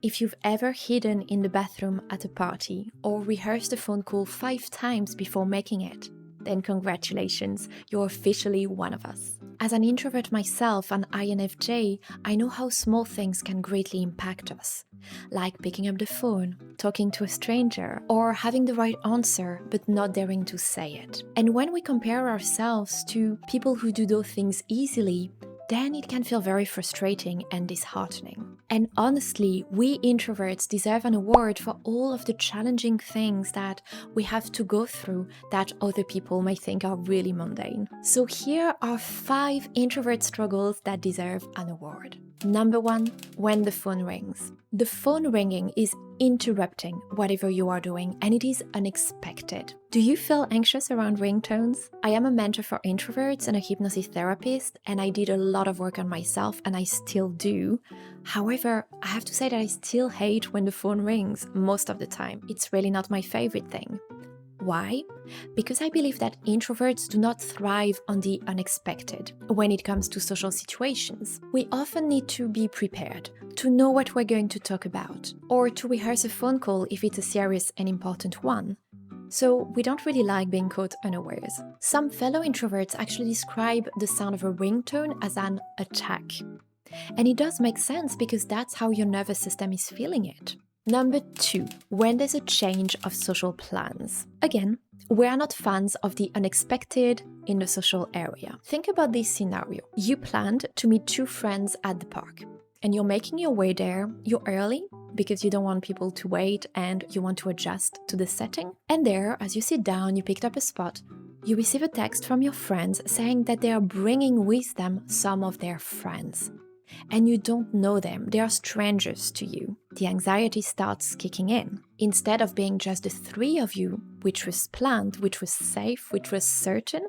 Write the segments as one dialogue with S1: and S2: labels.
S1: If you've ever hidden in the bathroom at a party or rehearsed a phone call 5 times before making it, then congratulations, you're officially one of us. As an introvert myself, an INFJ, I know how small things can greatly impact us, like picking up the phone, talking to a stranger, or having the right answer but not daring to say it. And when we compare ourselves to people who do those things easily, then it can feel very frustrating and disheartening. And honestly, we introverts deserve an award for all of the challenging things that we have to go through that other people may think are really mundane. So here are 5 introvert struggles that deserve an award. Number 1, when the phone rings. The phone ringing is interrupting whatever you are doing, and it is unexpected. Do you feel anxious around ringtones? I am a mentor for introverts and a hypnosis therapist, and I did a lot of work on myself, and I still do. However, I have to say that I still hate when the phone rings most of the time. It's really not my favorite thing. Why? Because I believe that introverts do not thrive on the unexpected when it comes to social situations. We often need to be prepared, to know what we're going to talk about, or to rehearse a phone call if it's a serious and important one. So we don't really like being caught unawares. Some fellow introverts actually describe the sound of a ringtone as an attack. And it does make sense because that's how your nervous system is feeling it. Number 2, when there's a change of social plans. Again, we are not fans of the unexpected in the social area. Think about this scenario. You planned to meet 2 friends at the park, and you're making your way there. You're early because you don't want people to wait and you want to adjust to the setting. And there, as you sit down, you picked up a spot, you receive a text from your friends saying that they are bringing with them some of their friends. And you don't know them, they are strangers to you. The anxiety starts kicking in. Instead of being just the 3 of you, which was planned, which was safe, which was certain,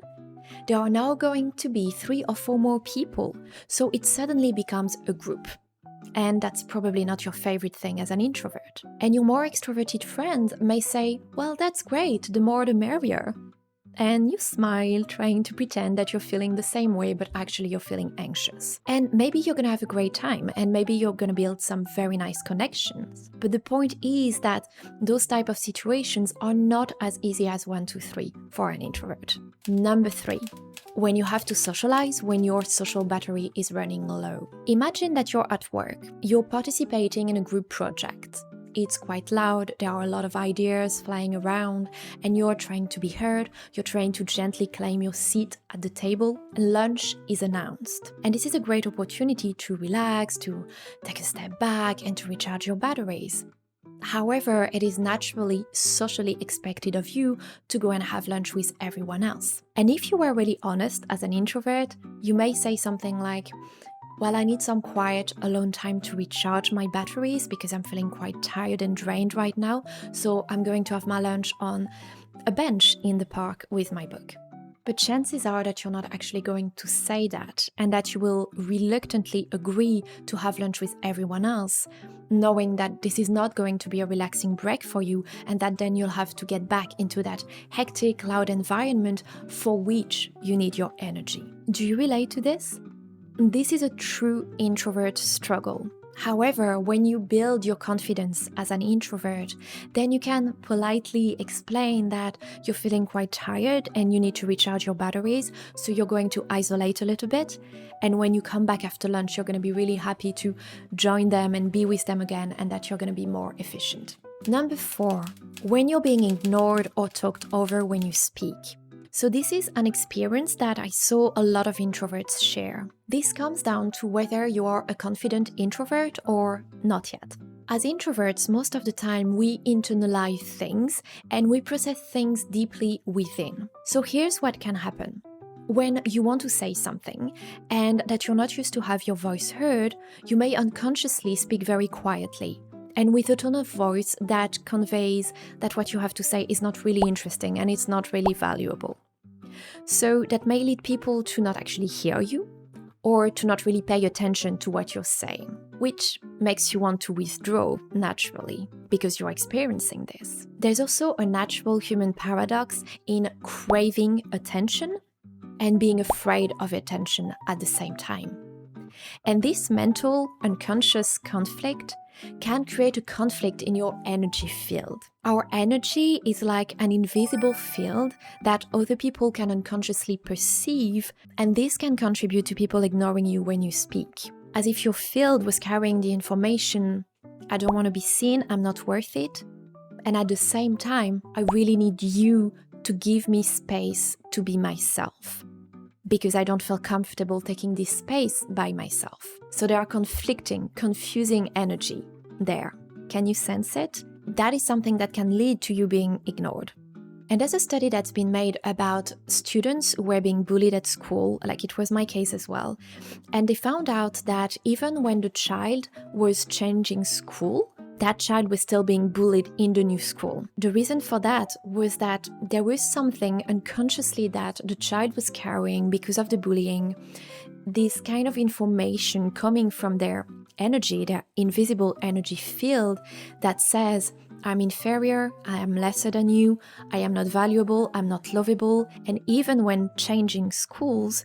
S1: there are now going to be 3 or 4 more people, so it suddenly becomes a group. And that's probably not your favorite thing as an introvert. And your more extroverted friend may say, well, that's great, the more the merrier. And you smile, trying to pretend that you're feeling the same way, but actually you're feeling anxious. And maybe you're gonna have a great time, and maybe you're gonna build some very nice connections. But the point is that those type of situations are not as easy as 1, 2, 3 for an introvert. Number 3, when you have to socialize, when your social battery is running low. Imagine that you're at work, you're participating in a group project. It's quite loud, there are a lot of ideas flying around, and you're trying to be heard, you're trying to gently claim your seat at the table, and lunch is announced. And this is a great opportunity to relax, to take a step back, and to recharge your batteries. However, it is naturally socially expected of you to go and have lunch with everyone else. And if you are really honest as an introvert, you may say something like, well, I need some quiet, alone time to recharge my batteries because I'm feeling quite tired and drained right now, so I'm going to have my lunch on a bench in the park with my book. But chances are that you're not actually going to say that, and that you will reluctantly agree to have lunch with everyone else, knowing that this is not going to be a relaxing break for you, and that then you'll have to get back into that hectic, loud environment for which you need your energy. Do you relate to this? This is a true introvert struggle. However, when you build your confidence as an introvert, then you can politely explain that you're feeling quite tired and you need to recharge your batteries, so you're going to isolate a little bit. And when you come back after lunch, you're going to be really happy to join them and be with them again, and that you're going to be more efficient. Number 4, when you're being ignored or talked over when you speak. So this is an experience that I saw a lot of introverts share. This comes down to whether you are a confident introvert or not yet. As introverts, most of the time we internalize things and we process things deeply within. So here's what can happen. When you want to say something and that you're not used to have your voice heard, you may unconsciously speak very quietly, and with a tone of voice that conveys that what you have to say is not really interesting and it's not really valuable. So that may lead people to not actually hear you, or to not really pay attention to what you're saying, which makes you want to withdraw naturally because you're experiencing this. There's also a natural human paradox in craving attention and being afraid of attention at the same time. And this mental, unconscious conflict can create a conflict in your energy field. Our energy is like an invisible field that other people can unconsciously perceive, and this can contribute to people ignoring you when you speak. As if your field was carrying the information, I don't want to be seen, I'm not worth it. And at the same time, I really need you to give me space to be myself, because I don't feel comfortable taking this space by myself. So there are conflicting, confusing energy there. Can you sense it? That is something that can lead to you being ignored. And there's a study that's been made about students who were being bullied at school, like it was my case as well. And they found out that even when the child was changing school, that child was still being bullied in the new school. The reason for that was that there was something unconsciously that the child was carrying because of the bullying, this kind of information coming from their energy, their invisible energy field that says, I'm inferior, I am lesser than you, I am not valuable, I'm not lovable. And even when changing schools,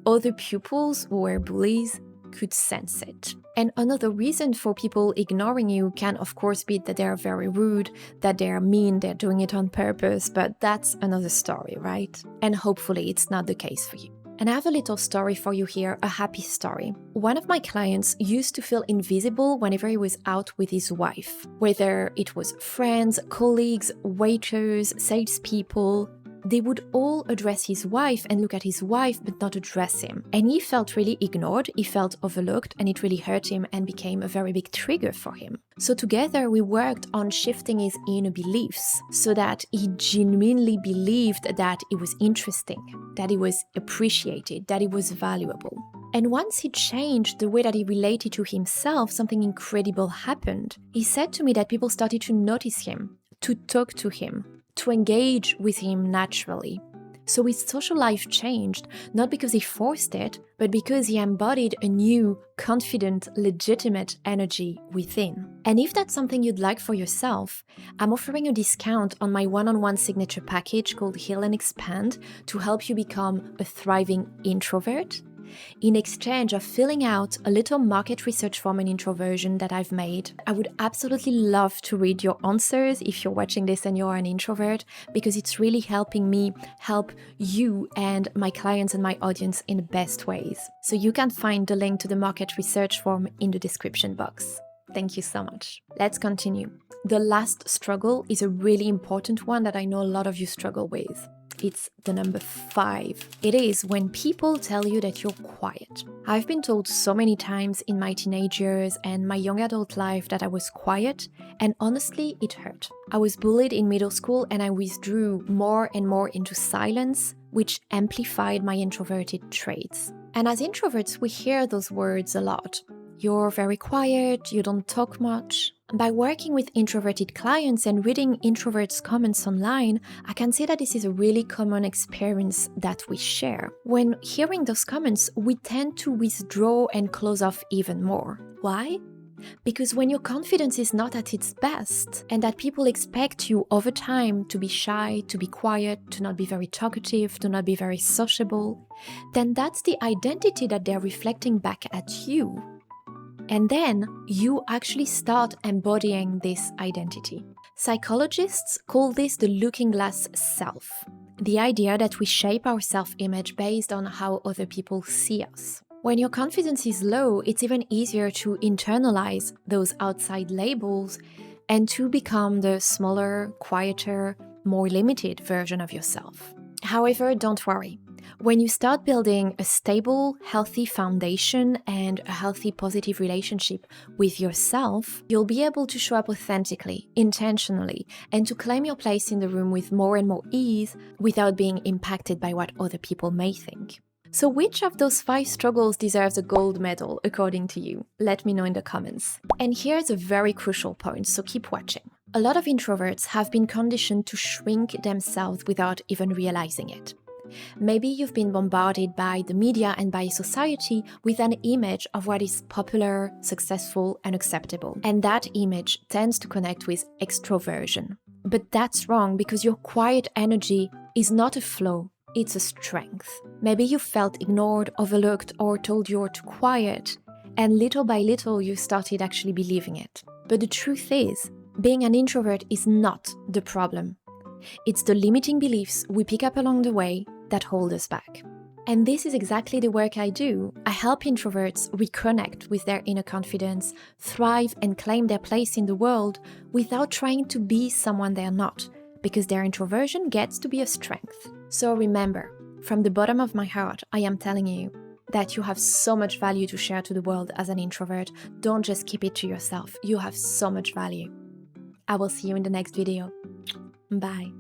S1: other pupils who were bullies could sense it. And another reason for people ignoring you can of course be that they're very rude, that they're mean, they're doing it on purpose, but that's another story, right? And hopefully it's not the case for you. And I have a little story for you here, a happy story. One of my clients used to feel invisible whenever he was out with his wife, whether it was friends, colleagues, waiters, salespeople. They would all address his wife and look at his wife but not address him. And he felt really ignored, he felt overlooked, and it really hurt him and became a very big trigger for him. So together we worked on shifting his inner beliefs so that he genuinely believed that he was interesting, that he was appreciated, that he was valuable. And once he changed the way that he related to himself, something incredible happened. He said to me that people started to notice him, to talk to him, to engage with him naturally. So his social life changed, not because he forced it, but because he embodied a new, confident, legitimate energy within. And if that's something you'd like for yourself, I'm offering a discount on my one-on-one signature package called Heal and Expand to help you become a thriving introvert, in exchange of filling out a little market research form and introversion that I've made. I would absolutely love to read your answers if you're watching this and you're an introvert, because it's really helping me help you and my clients and my audience in the best ways. So you can find the link to the market research form in the description box. Thank you so much. Let's continue. The last struggle is a really important one that I know a lot of you struggle with. It's the number 5. It is when people tell you that you're quiet. I've been told so many times in my teenage years and my young adult life that I was quiet, and honestly, it hurt. I was bullied in middle school and I withdrew more and more into silence, which amplified my introverted traits. And as introverts, we hear those words a lot. You're very quiet, you don't talk much. By working with introverted clients and reading introverts' comments online, I can see that this is a really common experience that we share. When hearing those comments, we tend to withdraw and close off even more. Why? Because when your confidence is not at its best, and that people expect you over time to be shy, to be quiet, to not be very talkative, to not be very sociable, then that's the identity that they're reflecting back at you. And then you actually start embodying this identity. Psychologists call this the looking glass self, the idea that we shape our self-image based on how other people see us. When your confidence is low, it's even easier to internalize those outside labels and to become the smaller, quieter, more limited version of yourself. However, don't worry. When you start building a stable, healthy foundation and a healthy, positive relationship with yourself, you'll be able to show up authentically, intentionally, and to claim your place in the room with more and more ease without being impacted by what other people may think. So which of those 5 struggles deserves a gold medal according to you? Let me know in the comments. And here's a very crucial point, so keep watching. A lot of introverts have been conditioned to shrink themselves without even realizing it. Maybe you've been bombarded by the media and by society with an image of what is popular, successful, and acceptable. And that image tends to connect with extroversion. But that's wrong, because your quiet energy is not a flaw, it's a strength. Maybe you felt ignored, overlooked, or told you're too quiet. And little by little, you started actually believing it. But the truth is, being an introvert is not the problem. It's the limiting beliefs we pick up along the way that hold us back. And this is exactly the work I do. I help introverts reconnect with their inner confidence, thrive and claim their place in the world without trying to be someone they're not, because their introversion gets to be a strength. So remember, from the bottom of my heart, I am telling you that you have so much value to share to the world as an introvert. Don't just keep it to yourself. You have so much value. I will see you in the next video. Bye.